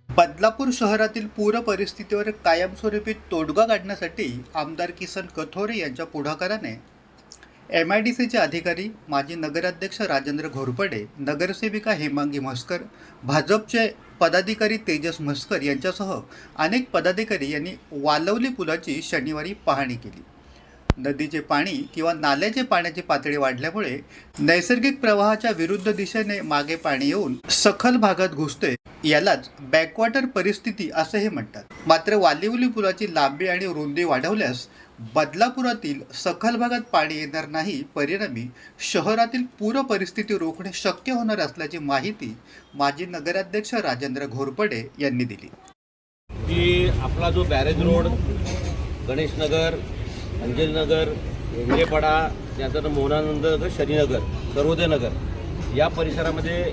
बदलापूर शहरातील पूर परिस्थितीवर कायमस्वरूपी तोडगा काढण्यासाठी आमदार किसन कथोरे यांच्या पुढाकाराने MIDCचे अधिकारी, माजी नगराध्यक्ष राजेंद्र घोरपडे, नगरसेविका हेमांगी म्हस्कर, भाजपचे पदाधिकारी तेजस म्हस्कर यांच्यासह अनेक पदाधिकारी यांनी वालवली पुलाची शनिवारी पाहणी केली। नदीचे पाणी किंवा नाल्याचे पाण्याची पातळी वाढल्यामुळे नैसर्गिक प्रवाहाच्या विरुद्ध दिशेने मागे पाणी येऊन सखल भागात घुसते, यालाच बॅकवॉटर परिस्थिती असेही म्हणतात। मात्र वालिवली पुलाची लांबी आणि रुंदी वाढवल्यास बदलापुरातील सखल भागात पाणी येणार नाही, परिणामी शहरातील पूर परिस्थिती रोखणे शक्य होणार असल्याची माहिती माजी नगराध्यक्ष राजेंद्र घोरपडे यांनी दिली। की आपला जो बॅरेज रोड, गणेशनगर, अंजलीनगर, हेंगेपाडा, त्यानंतर मोहनानंद नगर, शनीनगर, सर्वोदय नगर या परिसरामध्ये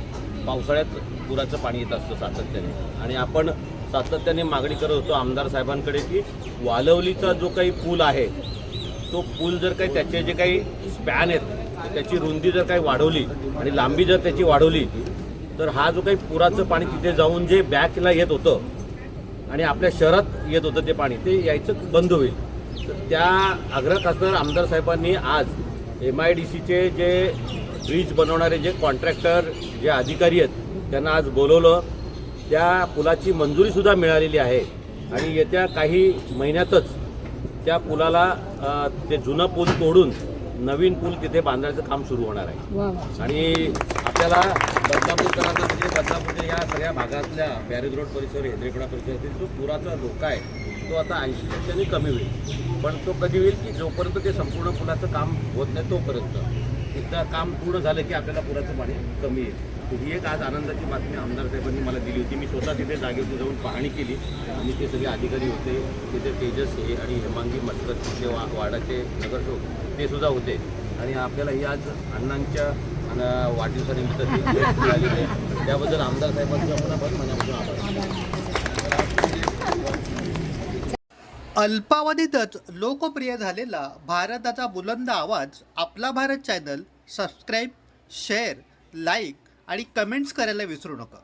पावसाळ्यात पुराचं पाणी येत असतं सातत्याने। आणि आपण सातत्याने मागणी करत होतो आमदार साहेबांकडे की वालवलीचा जो काही पूल आहे तो पूल जर काही त्याचे जे काही स्पॅन आहेत त्याची रुंदी जर काही वाढवली आणि लांबी जर त्याची वाढवली तर हा जो काही पुराचं पाणी तिथे जाऊन जे बॅकला येत होतं आणि आपल्या शहरात येत होतं ते पाणी ते यायचं बंद होईल। तर त्या आग्रह खासदार आमदार साहेबांनी आज MIDCचे जे ब्रिज बनवणारे जे कॉन्ट्रॅक्टर, जे अधिकारी आहेत त्यांना आज बोलवलं। त्या पुलाची मंजुरीसुद्धा मिळालेली आहे आणि येत्या काही महिन्यातच त्या पुलाला ते जुनं पूल तोडून नवीन पूल तिथे बांधण्याचं काम सुरू होणार आहे। आणि आपल्याला बदलापूरकरांना म्हणजे बदलापूरच्या या सगळ्या भागातल्या बॅरेज रोड परिसर, हेंद्रेपाडा परिसरातील जो पुराचा धोका आहे तो आता 80% कमी होईल। पण तो कधी होईल की जोपर्यंत ते संपूर्ण पुलाचं काम होत नाही तोपर्यंत। एकदा काम पूर्ण झालं की आपल्याला पुराचं पाणी कमी येईल। ही एक आज आनंदाची बातमी आमदार साहेबांनी मला दिली होती। मी स्वतः तिथे जागेवरती जाऊन पाहणी केली आणि ते सगळे अधिकारी होते तिथे, तेजस हे आणि हेमांगी म्हस्कर तिथे वार्डाचे नगरसेवक ते सुद्धा होते। आणि आपल्याला ही आज अण्णांच्या वाढदिवसानिमित्त मिळालेली आहे, त्याबद्दल आमदार साहेबांचं आपण मनापासून आभार। अल्पावधीतच लोकप्रिय झालेला भारताचा बुलंद आवाज आपला Bharat channel subscribe, share, like आणि कमेंट्स करायला विसरू नका।